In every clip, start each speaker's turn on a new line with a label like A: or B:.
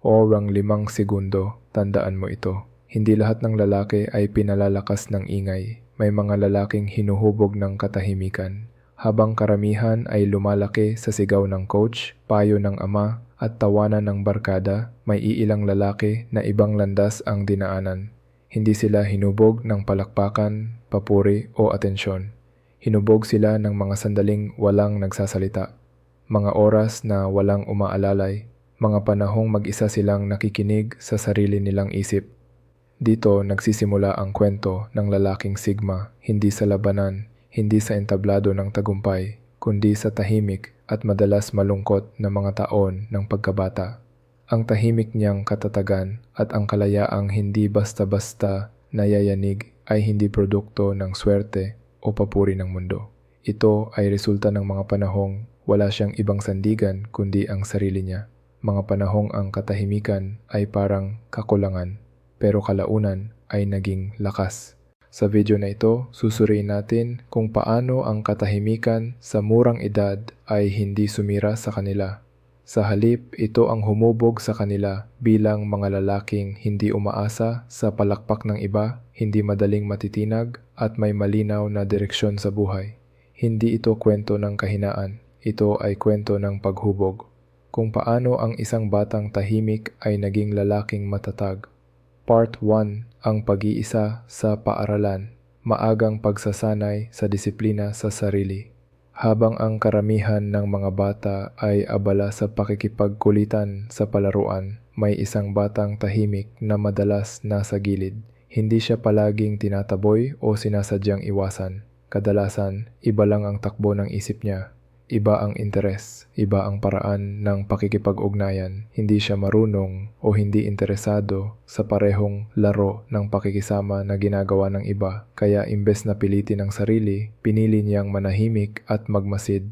A: Orang 5 segundo, tandaan mo ito. Hindi lahat ng lalaki ay pinalalakas ng ingay. May mga lalaking hinuhubog ng katahimikan. Habang karamihan ay lumalaki sa sigaw ng coach, payo ng ama, at tawanan ng barkada, may iilang lalaki na ibang landas ang dinaanan. Hindi sila hinubog ng palakpakan, papuri o atensyon. Hinubog sila ng mga sandaling walang nagsasalita. Mga oras na walang umaalalay. Mga panahong mag-isa silang nakikinig sa sarili nilang isip. Dito nagsisimula ang kwento ng lalaking Sigma, hindi sa labanan, hindi sa entablado ng tagumpay, kundi sa tahimik at madalas malungkot na mga taon ng pagkabata. Ang tahimik niyang katatagan at ang kalayaang hindi basta-basta nayayanig ay hindi produkto ng swerte o papuri ng mundo. Ito ay resulta ng mga panahong wala siyang ibang sandigan kundi ang sarili niya. Mga panahong ang katahimikan ay parang kakulangan, pero kalaunan ay naging lakas. Sa video na ito, susuriin natin kung paano ang katahimikan sa murang edad ay hindi sumira sa kanila. Sa halip, ito ang humubog sa kanila bilang mga lalaking hindi umaasa sa palakpak ng iba, hindi madaling matitinag at may malinaw na direksyon sa buhay. Hindi ito kwento ng kahinaan, ito ay kwento ng paghubog. Kung paano ang isang batang tahimik ay naging lalaking matatag. Part 1, ang pag-iisa sa paaralan, maagang pagsasanay sa disiplina sa sarili. Habang ang karamihan ng mga bata ay abala sa pakikipagkulitan sa palaruan, may isang batang tahimik na madalas nasa gilid. Hindi siya palaging tinataboy o sinasadyang iwasan. Kadalasan, iba lang ang takbo ng isip niya. Iba ang interes, iba ang paraan ng pakikipag-ugnayan. Hindi siya marunong o hindi interesado sa parehong laro ng pakikisama na ginagawa ng iba. Kaya imbes na pilitin ang sarili, pinili niyang manahimik at magmasid.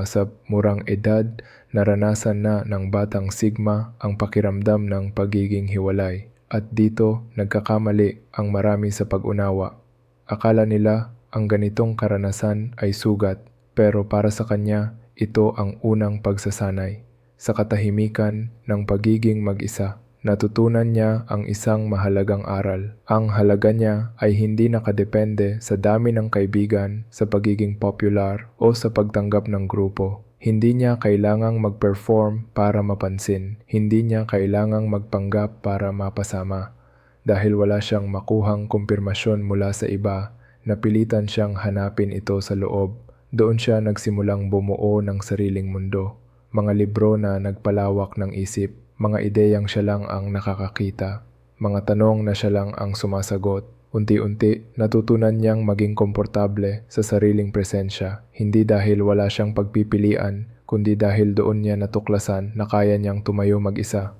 A: Sa murang edad, naranasan na ng batang Sigma ang pakiramdam ng pagiging hiwalay. At dito, nagkakamali ang marami sa pag-unawa. Akala nila ang ganitong karanasan ay sugat. Pero para sa kanya, ito ang unang pagsasanay. Sa katahimikan ng pagiging mag-isa, natutunan niya ang isang mahalagang aral. Ang halaga niya ay hindi nakadepende sa dami ng kaibigan, sa pagiging popular o sa pagtanggap ng grupo. Hindi niya kailangang mag-perform para mapansin. Hindi niya kailangang magpanggap para mapasama. Dahil wala siyang makuhang kumpirmasyon mula sa iba, napilitan siyang hanapin ito sa loob. Doon siya nagsimulang bumuo ng sariling mundo, mga libro na nagpalawak ng isip, mga ideyang siya lang ang nakakakita, mga tanong na siya lang ang sumasagot. Unti-unti, natutunan niyang maging komportable sa sariling presensya, hindi dahil wala siyang pagpipilian, kundi dahil doon niya natuklasan na kaya niyang tumayo mag-isa.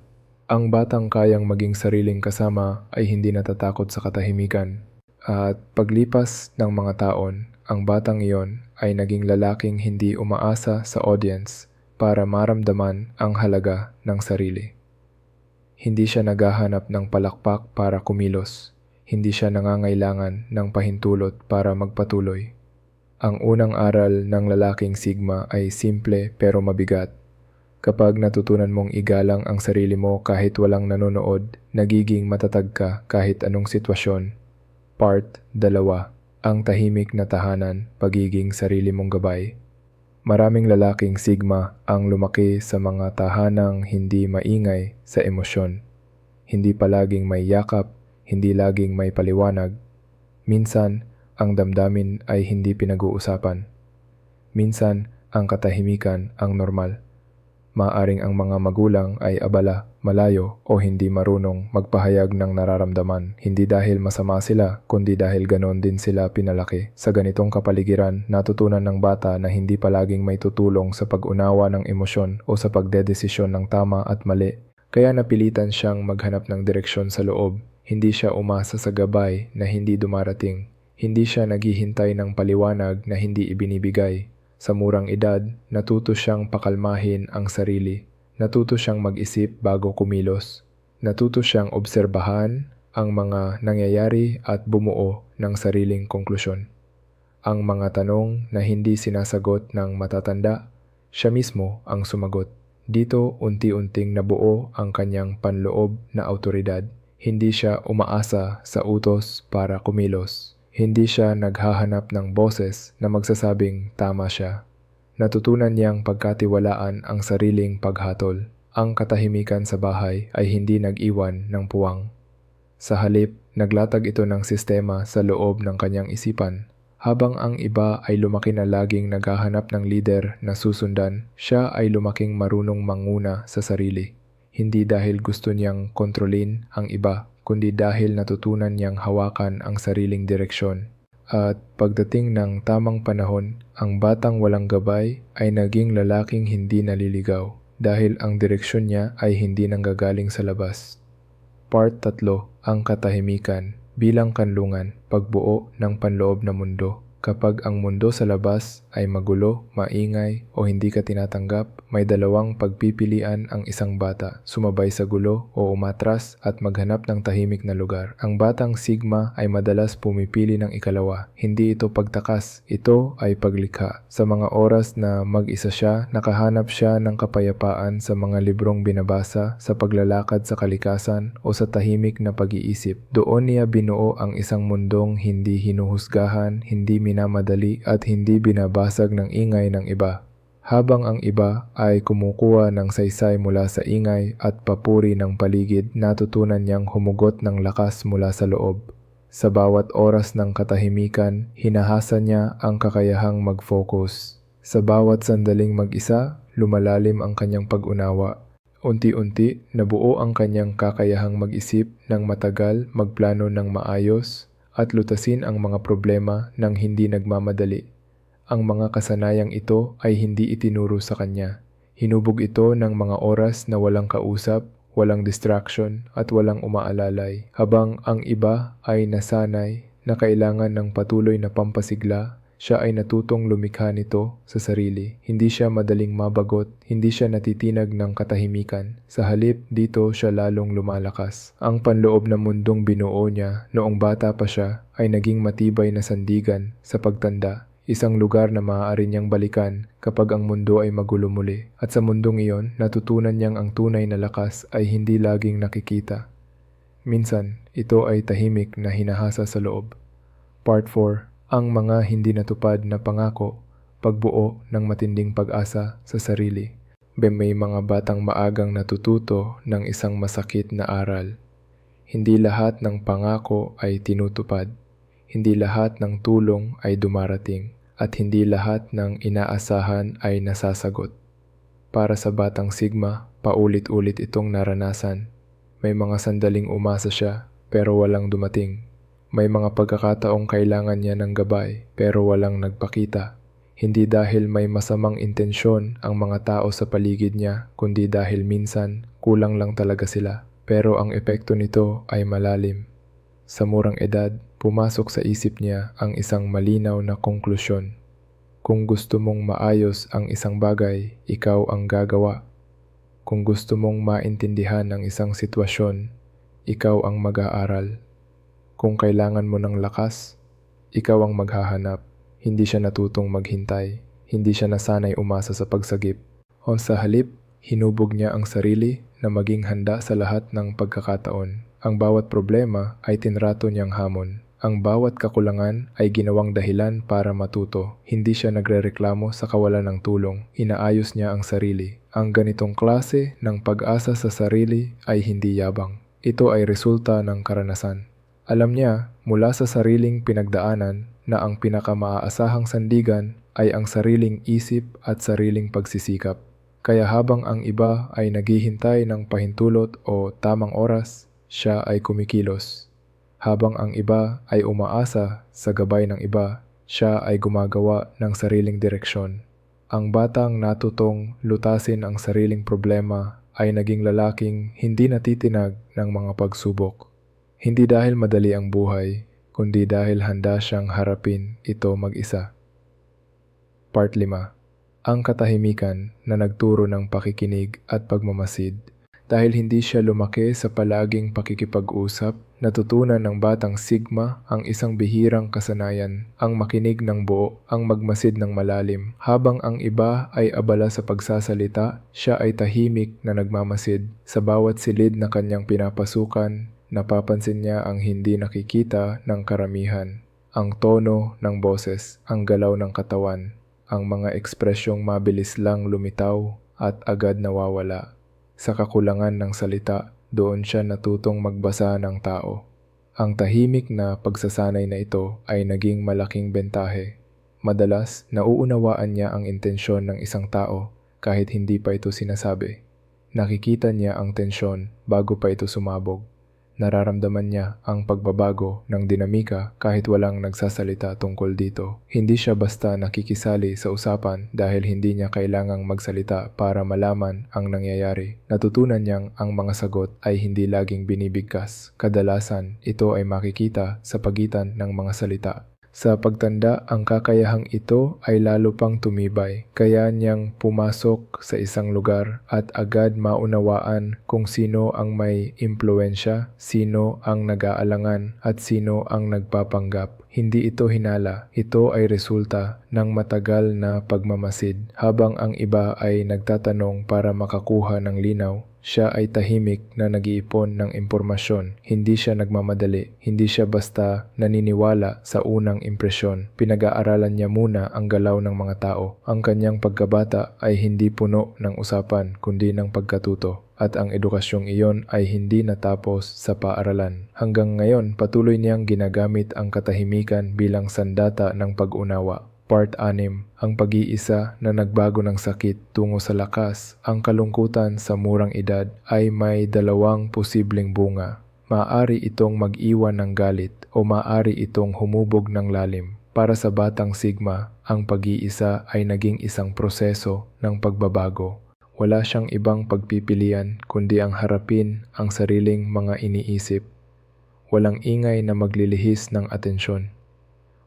A: Ang batang kayang maging sariling kasama ay hindi natatakot sa katahimikan. At paglipas ng mga taon, ang batang iyon ay naging lalaking hindi umaasa sa audience para maramdaman ang halaga ng sarili. Hindi siya naghahanap ng palakpak para kumilos. Hindi siya nangangailangan ng pahintulot para magpatuloy. Ang unang aral ng lalaking Sigma ay simple pero mabigat. Kapag natutunan mong igalang ang sarili mo kahit walang nanonood, nagiging matatag ka kahit anong sitwasyon. Part 2. Ang tahimik na tahanan, pagiging sarili mong gabay. Maraming lalaking Sigma ang lumaki sa mga tahanang hindi maingay sa emosyon. Hindi palaging may yakap, hindi laging may paliwanag. Minsan, ang damdamin ay hindi pinag-uusapan. Minsan, ang katahimikan ang normal. Maaring ang mga magulang ay abala, malayo o hindi marunong magpahayag ng nararamdaman. Hindi dahil masama sila, kundi dahil ganon din sila pinalaki. Sa ganitong kapaligiran, natutunan ng bata na hindi palaging may tutulong sa pag-unawa ng emosyon o sa pagdedesisyon ng tama at mali. Kaya napilitan siyang maghanap ng direksyon sa loob. Hindi siya umasa sa gabay na hindi dumarating. Hindi siya naghihintay ng paliwanag na hindi ibinibigay. Sa murang edad, natuto siyang pakalmahin ang sarili. Natuto siyang mag-isip bago kumilos. Natuto siyang obserbahan ang mga nangyayari at bumuo ng sariling konklusyon. Ang mga tanong na hindi sinasagot ng matatanda, siya mismo ang sumagot. Dito unti-unting nabuo ang kanyang panloob na awtoridad. Hindi siya umaasa sa utos para kumilos. Hindi siya naghahanap ng boses na magsasabing tama siya. Natutunan niyang pagkatiwalaan ang sariling paghatol. Ang katahimikan sa bahay ay hindi nag-iwan ng puwang. Sa halip, naglatag ito ng sistema sa loob ng kanyang isipan. Habang ang iba ay lumaki na laging naghahanap ng lider na susundan, siya ay lumaking marunong manguna sa sarili. Hindi dahil gusto niyang kontrolin ang iba, kundi dahil natutunan niyang hawakan ang sariling direksyon. At pagdating ng tamang panahon, ang batang walang gabay ay naging lalaking hindi naliligaw dahil ang direksyon niya ay hindi nanggagaling sa labas. Part 3. Ang katahimikan bilang kanlungan, pagbuo ng panloob na mundo. Kapag ang mundo sa labas ay magulo, maingay o hindi ka tinatanggap, may dalawang pagpipilian ang isang bata, sumabay sa gulo o umatras at maghanap ng tahimik na lugar. Ang batang Sigma ay madalas pumipili ng ikalawa. Hindi ito pagtakas, ito ay paglikha. Sa mga oras na mag-isa siya, nakahanap siya ng kapayapaan sa mga librong binabasa, sa paglalakad sa kalikasan o sa tahimik na pag-iisip. Doon niya binuo ang isang mundong hindi hinuhusgahan, hindi minamadali at hindi binabasag ng ingay ng iba. Habang ang iba ay kumukuha ng saysay mula sa ingay at papuri ng paligid, natutunan niyang humugot ng lakas mula sa loob. Sa bawat oras ng katahimikan, hinahasa niya ang kakayahang mag-focus. Sa bawat sandaling mag-isa, lumalalim ang kanyang pag-unawa. Unti-unti, nabuo ang kanyang kakayahang mag-isip ng matagal, magplano ng maayos, at lutasin ang mga problema ng hindi nagmamadali. Ang mga kasanayang ito ay hindi itinuro sa kanya. Hinubog ito ng mga oras na walang kausap, walang distraction at walang umaalalay. Habang ang iba ay nasanay na kailangan ng patuloy na pampasigla, siya ay natutong lumikha nito sa sarili. Hindi siya madaling mabagot, hindi siya natitinag ng katahimikan. Sa halip, dito siya lalong lumalakas. Ang panloob na mundong binuo niya noong bata pa siya ay naging matibay na sandigan sa pagtanda. Isang lugar na maaari niyang balikan kapag ang mundo ay magulo muli. At sa mundong iyon, natutunan niyang ang tunay na lakas ay hindi laging nakikita. Minsan, ito ay tahimik na hinahasa sa loob. Part 4. Ang mga hindi natupad na pangako, pagbuo ng matinding pag-asa sa sarili. May mga batang maagang natututo ng isang masakit na aral. Hindi lahat ng pangako ay tinutupad. Hindi lahat ng tulong ay dumarating at hindi lahat ng inaasahan ay nasasagot. Para sa batang Sigma, paulit-ulit itong naranasan. May mga sandaling umasa siya pero walang dumating. May mga pagkakataong kailangan niya ng gabay pero walang nagpakita. Hindi dahil may masamang intensyon ang mga tao sa paligid niya, kundi dahil minsan kulang lang talaga sila. Pero ang epekto nito ay malalim. Sa murang edad, pumasok sa isip niya ang isang malinaw na konklusyon. Kung gusto mong maayos ang isang bagay, ikaw ang gagawa. Kung gusto mong maintindihan ang isang sitwasyon, ikaw ang mag-aaral. Kung kailangan mo ng lakas, ikaw ang maghahanap. Hindi siya natutong maghintay. Hindi siya nasanay umasa sa pagsagip. O sa halip, hinubog niya ang sarili na maging handa sa lahat ng pagkakataon. Ang bawat problema ay tinrato niyang hamon. Ang bawat kakulangan ay ginawang dahilan para matuto. Hindi siya nagrereklamo sa kawalan ng tulong. Inaayos niya ang sarili. Ang ganitong klase ng pag-asa sa sarili ay hindi yabang. Ito ay resulta ng karanasan. Alam niya mula sa sariling pinagdaanan na ang pinakamaasahang sandigan ay ang sariling isip at sariling pagsisikap. Kaya habang ang iba ay naghihintay ng pahintulot o tamang oras, siya ay kumikilos. Habang ang iba ay umaasa sa gabay ng iba, siya ay gumagawa ng sariling direksyon. Ang batang natutong lutasin ang sariling problema ay naging lalaking hindi natitinag ng mga pagsubok. Hindi dahil madali ang buhay, kundi dahil handa siyang harapin ito mag-isa. Part 5. Ang katahimikan na nagturo ng pakikinig at pagmamasid. Dahil hindi siya lumaki sa palaging pakikipag-usap, natutunan ng batang Sigma ang isang bihirang kasanayan, ang makinig ng buo, ang magmasid ng malalim. Habang ang iba ay abala sa pagsasalita, siya ay tahimik na nagmamasid. Sa bawat silid na kanyang pinapasukan, napapansin niya ang hindi nakikita ng karamihan. Ang tono ng boses, ang galaw ng katawan, ang mga ekspresyong mabilis lang lumitaw at agad nawawala. Sa kakulangan ng salita, doon siya natutong magbasa ng tao. Ang tahimik na pagsasanay na ito ay naging malaking bentahe. Madalas, nauunawaan niya ang intensyon ng isang tao kahit hindi pa ito sinasabi. Nakikita niya ang tensyon bago pa ito sumabog. Nararamdaman niya ang pagbabago ng dinamika kahit walang nagsasalita tungkol dito. Hindi siya basta nakikisali sa usapan dahil hindi niya kailangang magsalita para malaman ang nangyayari. Natutunan niyang ang mga sagot ay hindi laging binibigkas. Kadalasan, ito ay makikita sa pagitan ng mga salita. Sa pagtanda, ang kakayahang ito ay lalo pang tumibay. Kaya niyang pumasok sa isang lugar at agad maunawaan kung sino ang may impluensya, sino ang nag-aalangan at sino ang nagpapanggap. Hindi ito hinala, ito ay resulta ng matagal na pagmamasid. Habang ang iba ay nagtatanong para makakuha ng linaw, siya ay tahimik na nag-iipon ng impormasyon. Hindi siya nagmamadali. Hindi siya basta naniniwala sa unang impresyon. Pinag-aaralan niya muna ang galaw ng mga tao. Ang kanyang pagkabata ay hindi puno ng usapan kundi ng pagkatuto. At ang edukasyong iyon ay hindi natapos sa paaralan. Hanggang ngayon, patuloy niyang ginagamit ang katahimikan bilang sandata ng pag-unawa. Part 6. Ang pag-iisa na nagbago ng sakit tungo sa lakas. Ang kalungkutan sa murang edad ay may dalawang posibleng bunga. Maaari itong mag-iwan ng galit o maaari itong humubog ng lalim. Para sa batang Sigma, ang pag-iisa ay naging isang proseso ng pagbabago. Wala siyang ibang pagpipilian kundi ang harapin ang sariling mga iniisip. Walang ingay na maglilihis ng atensyon.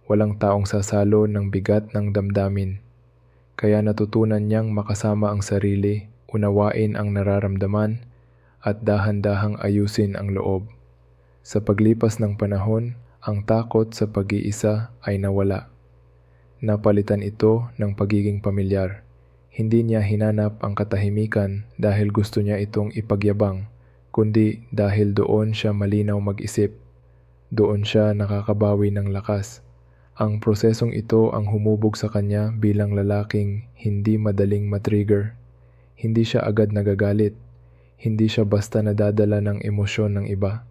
A: Walang taong sasalo ng bigat ng damdamin. Kaya natutunan niyang makasama ang sarili, unawain ang nararamdaman, at dahan-dahang ayusin ang loob. Sa paglipas ng panahon, ang takot sa pag-iisa ay nawala. Napalitan ito ng pagiging pamilyar. Hindi niya hinanap ang katahimikan dahil gusto niya itong ipagyabang, kundi dahil doon siya malinaw mag-isip. Doon siya nakakabawi ng lakas. Ang prosesong ito ang humubog sa kanya bilang lalaking hindi madaling matrigger. Hindi siya agad nagagalit. Hindi siya basta nadadala ng emosyon ng iba.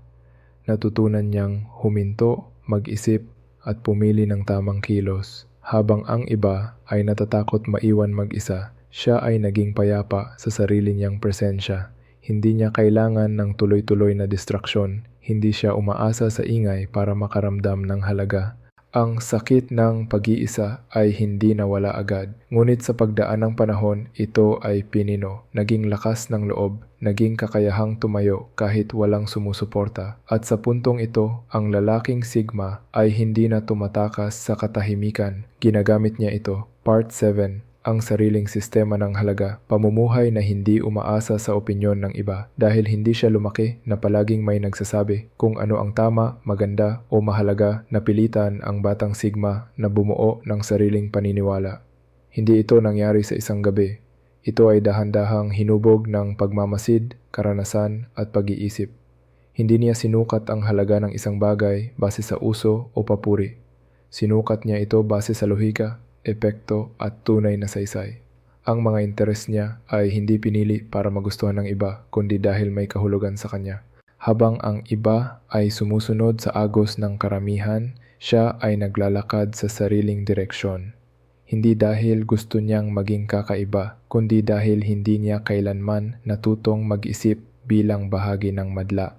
A: Natutunan niyang huminto, mag-isip at pumili ng tamang kilos. Habang ang iba ay natatakot maiwan mag-isa, siya ay naging payapa sa sarili niyang presensya. Hindi niya kailangan ng tuloy-tuloy na distraksyon. Hindi siya umaasa sa ingay para makaramdam ng halaga. Ang sakit ng pag-iisa ay hindi nawala agad, ngunit sa pagdaan ng panahon, ito ay pinino, naging lakas ng loob, naging kakayahang tumayo kahit walang sumusuporta. At sa puntong ito, ang lalaking Sigma ay hindi na tumatakas sa katahimikan. Ginagamit niya ito. Part 7. Ang sariling sistema ng halaga, pamumuhay na hindi umaasa sa opinyon ng iba dahil hindi siya lumaki na palaging may nagsasabi kung ano ang tama, maganda o mahalaga. Napilitan ang batang Sigma na bumuo ng sariling paniniwala. Hindi ito nangyari sa isang gabi. Ito ay dahan-dahang hinubog ng pagmamasid, karanasan at pag-iisip. Hindi niya sinukat ang halaga ng isang bagay base sa uso o papuri. Sinukat niya ito base sa lohika, epekto at tunay na saysay. Ang mga interes niya ay hindi pinili para magustuhan ng iba kundi dahil may kahulugan sa kanya. Habang ang iba ay sumusunod sa agos ng karamihan, siya ay naglalakad sa sariling direksyon. Hindi dahil gusto niyang maging kakaiba, kundi dahil hindi niya kailanman natutong mag-isip bilang bahagi ng madla.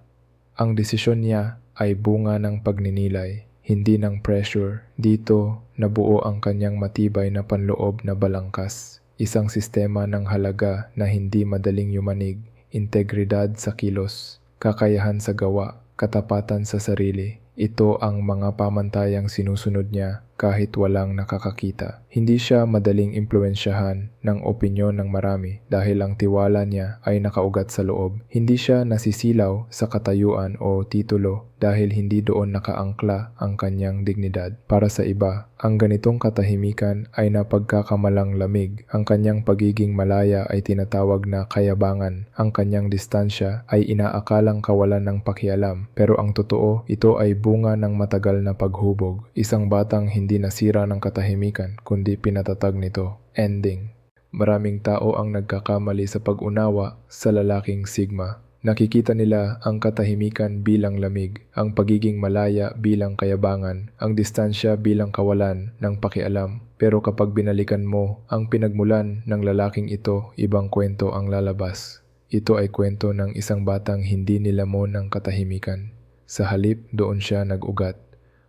A: Ang desisyon niya ay bunga ng pagninilay, hindi ng pressure. Dito, nabuo ang kanyang matibay na panloob na balangkas. Isang sistema ng halaga na hindi madaling yumanig, integridad sa kilos, kakayahan sa gawa, katapatan sa sarili. Ito ang mga pamantayang sinusunod niya kahit walang nakakakita. Hindi siya madaling impluwensyahan ng opinyon ng marami dahil ang tiwala niya ay nakaugat sa loob. Hindi siya nasisilaw sa katayuan o titulo dahil hindi doon nakaangkla ang kanyang dignidad. Para sa iba, ang ganitong katahimikan ay napagkakamalang lamig. Ang kanyang pagiging malaya ay tinatawag na kayabangan. Ang kanyang distansya ay inaakalang kawalan ng pakialam. Pero ang totoo, ito ay bunga ng matagal na paghubog. Isang batang hindi nasira ng katahimikan, kundi pinatatag nito. Ending. Maraming tao ang nagkakamali sa pag-unawa sa lalaking Sigma. Nakikita nila ang katahimikan bilang lamig, ang pagiging malaya bilang kayabangan, ang distansya bilang kawalan ng pakialam. Pero kapag binalikan mo ang pinagmulan ng lalaking ito, ibang kwento ang lalabas. Ito ay kwento ng isang batang hindi nilamon ng katahimikan. Sa halip, doon siya nag-ugat.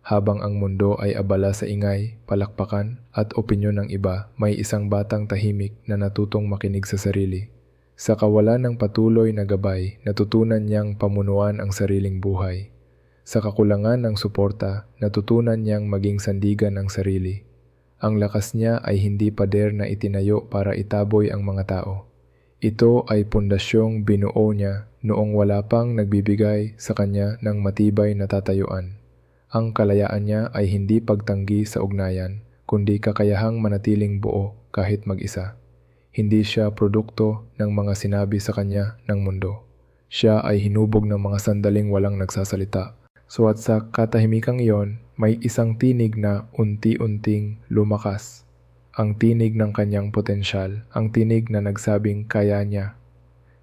A: Habang ang mundo ay abala sa ingay, palakpakan at opinyon ng iba, may isang batang tahimik na natutong makinig sa sarili. Sa kawalan ng patuloy na gabay, natutunan niyang pamunuan ang sariling buhay. Sa kakulangan ng suporta, natutunan niyang maging sandigan ng sarili. Ang lakas niya ay hindi pader na itinayo para itaboy ang mga tao. Ito ay pundasyong binuo niya noong wala pang nagbibigay sa kanya ng matibay na tatayuan. Ang kalayaan niya ay hindi pagtanggi sa ugnayan, kundi kakayahang manatiling buo kahit mag-isa. Hindi siya produkto ng mga sinabi sa kanya ng mundo. Siya ay hinubog ng mga sandaling walang nagsasalita. So at sa katahimikang iyon, may isang tinig na unti-unting lumakas. Ang tinig ng kanyang potensyal, ang tinig na nagsabing kaya niya.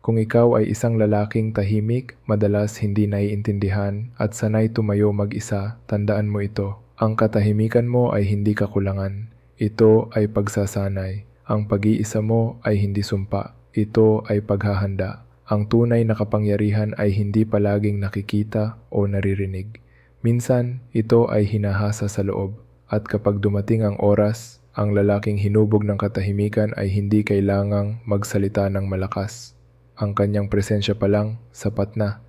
A: Kung ikaw ay isang lalaking tahimik, madalas hindi naiintindihan at sanay tumayo mag-isa, tandaan mo ito. Ang katahimikan mo ay hindi kakulangan. Ito ay pagsasanay. Ang pag-iisa mo ay hindi sumpa. Ito ay paghahanda. Ang tunay na kapangyarihan ay hindi palaging nakikita o naririnig. Minsan, ito ay hinahasa sa loob. At kapag dumating ang oras, ang lalaking hinubog ng katahimikan ay hindi kailangang magsalita ng malakas. Ang kanyang presensya pa lang, sapat na.